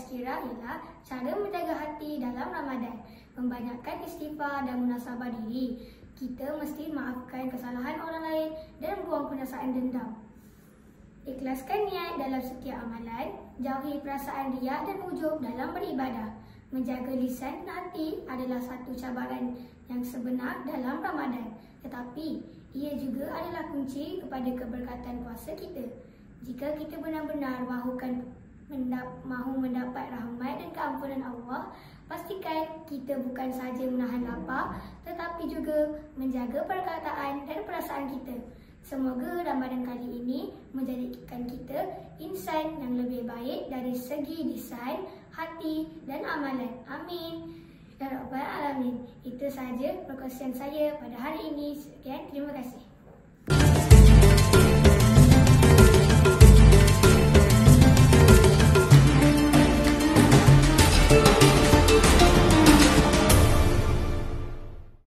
tazkirah ialah cara menjaga hati dalam Ramadan. Membanyakkan istighfar dan muhasabah diri. Kita mesti maafkan kesalahan orang lain dan buang perasaan dendam. Ikhlaskan niat dalam setiap amalan. Jauhi perasaan riak dan ujub dalam beribadah. Menjaga lisan dan hati adalah satu cabaran yang sebenar dalam Ramadan. Tetapi ia juga adalah kunci kepada keberkatan puasa kita. Jika kita benar-benar mahu mendapat rahmat dan keampunan Allah, pastikan kita bukan sahaja menahan lapar tetapi juga menjaga perkataan dan perasaan kita. Semoga Ramadan kali ini menjadikan kita insan yang lebih baik dari segi lisan, hati dan amalan. Amin. Ya Rabbal Alamin. Itu sahaja perkongsian saya pada hari ini. Sekian, terima kasih.